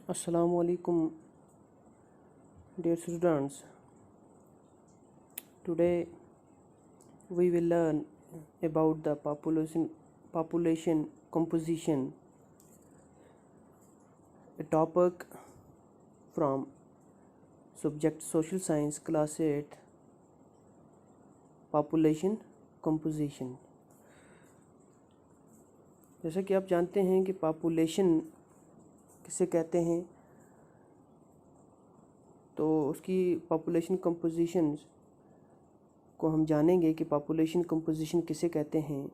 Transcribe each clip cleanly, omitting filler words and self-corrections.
Assalamu alaikum, dear students. Today we will learn about the population composition, a topic from subject social science class 8, population composition. जैसा कि आप जानते हैं कि population किसे कहते हैं, तो उसकी पॉपुलेशन कंपोजिशन को हम जानेंगे कि पॉपुलेशन कंपोजिशन किसे कहते हैं।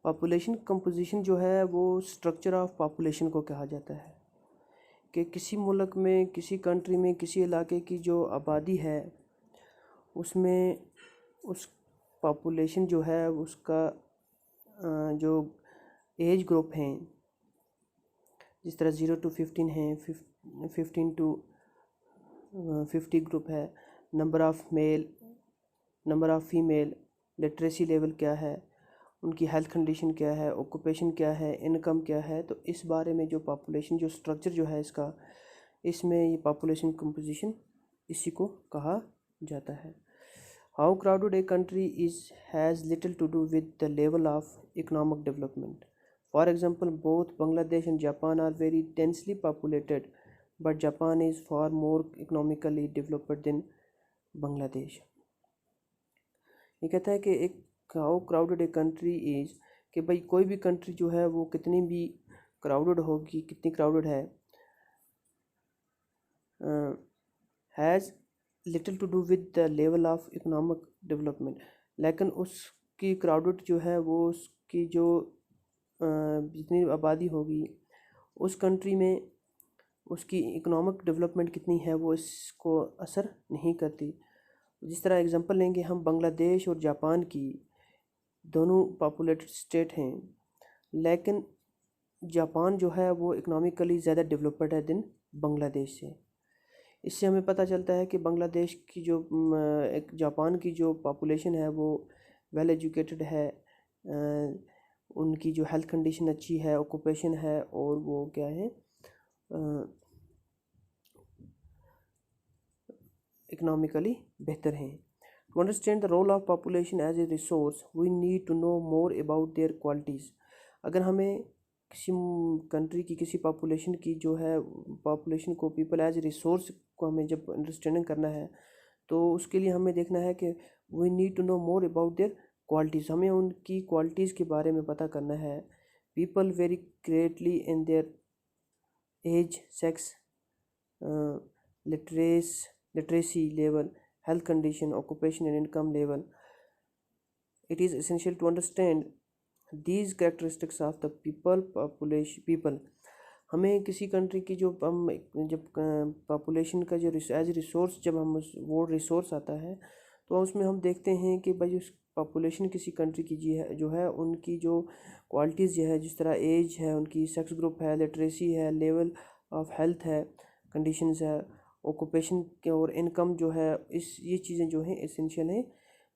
पॉपुलेशन कंपोजिशन जो है वो स्ट्रक्चर ऑफ पॉपुलेशन को कहा जाता है कि किसी मुल्क में, किसी कंट्री में, किसी इलाके की जो आबादी है उसमें उस पॉपुलेशन जो है उसका जो एज ग्रुप हैं, जिस तरह 0 to 15 हैं, 15 to 50 ग्रुप है, number of male, number of female, literacy level क्या है, उनकी हेल्थ कंडीशन क्या है, ऑक्यूपेशन क्या है, इनकम क्या है। तो इस बारे में जो पॉपुलेशन जो स्ट्रक्चर जो है इसका, इसमें ये पॉपुलेशन कंपोजिशन इसी को कहा जाता है। How crowded a country has little to do with the level of economic development. For example, both Bangladesh and Japan are very densely populated, but Japan is far more economically developed than Bangladesh. ये कहता है कि एक how crowded a country is, कि भाई कोई भी country जो है वो कितनी भी क्राउडेड होगी, कितनी क्राउडेड है, has little to do with the level of economic development. लेकिन उसकी क्राउडेड जो है वो उसकी जो जितनी आबादी होगी उस कंट्री में उसकी इकोनॉमिक डेवलपमेंट कितनी है वो इसको असर नहीं करती। जिस तरह एग्जांपल लेंगे हम बांग्लादेश और जापान की, दोनों पॉपुलेटेड स्टेट हैं, लेकिन जापान जो है वो इकोनॉमिकली ज़्यादा डेवलप्ड है दिन बांग्लादेश से। इससे हमें पता चलता है कि बांग्लादेश की जो एक जापान की जो पॉपुलेशन है वो वेल एजुकेटेड है, उनकी जो हेल्थ कंडीशन अच्छी है, ऑक्यूपेशन है, और वो क्या है, इकोनॉमिकली बेहतर हैं। To understand the role of population as a resource we need to know more about their qualities. अगर हमें किसी कंट्री की, किसी पॉपुलेशन की जो है पॉपुलेशन को, पीपल एज ए रिसोर्स को हमें जब अंडरस्टैंडिंग करना है तो उसके लिए हमें देखना है कि we need to know more about their qualities, हमें उनकी क्वालिटीज़ के बारे में पता करना है। People vary greatly in their age, sex, literacy level, health condition, occupation and income level. It is essential to understand these characteristics of the people. हमें किसी कंट्री की जो हम जब पॉपुलेशन का जो एज रिसोर्स, जब हम वो रिसोर्स आता है तो उसमें हम देखते हैं कि भाई उस पॉपुलेशन किसी कंट्री की जो है उनकी जो क्वालिटीज़ जो है, जिस तरह एज है, उनकी सेक्स ग्रुप है, लिटरेसी है, लेवल ऑफ हेल्थ है, कंडीशंस है, ऑक्यूपेशन के और इनकम जो है, ये चीज़ें जो हैं एसेंशियल हैं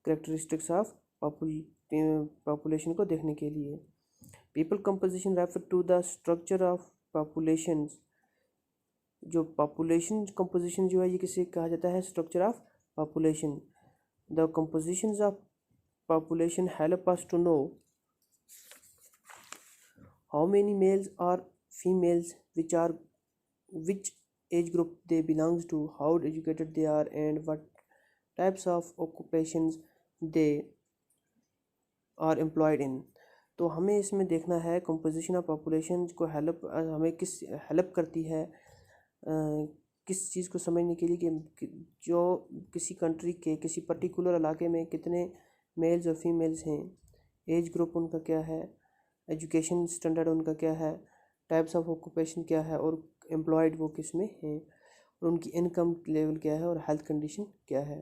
करेक्टरिस्टिक्स ऑफ पॉपुलेशन को देखने के लिए। People composition refer to the structure of population. जो पॉपुलेशन कंपोजिशन जो है ये किसे कहा जाता है, structure of population. The compositions of population help us to know how many males और females, which age group they belongs to, how educated they are, and what types of occupations they are employed in। तो हमें इसमें देखना है composition of population को हमें किस help करती है किस चीज़ को समझने के लिए कि जो किसी कंट्री के किसी पर्टिकुलर इलाके में कितने मेल्स और फीमेल्स हैं, एज ग्रुप उनका क्या है, एजुकेशन स्टैंडर्ड उनका क्या है, टाइप्स ऑफ ऑक्यूपेशन क्या है, और एम्प्लॉयड वो किस में हैं, और उनकी इनकम लेवल क्या है, और हेल्थ कंडीशन क्या है।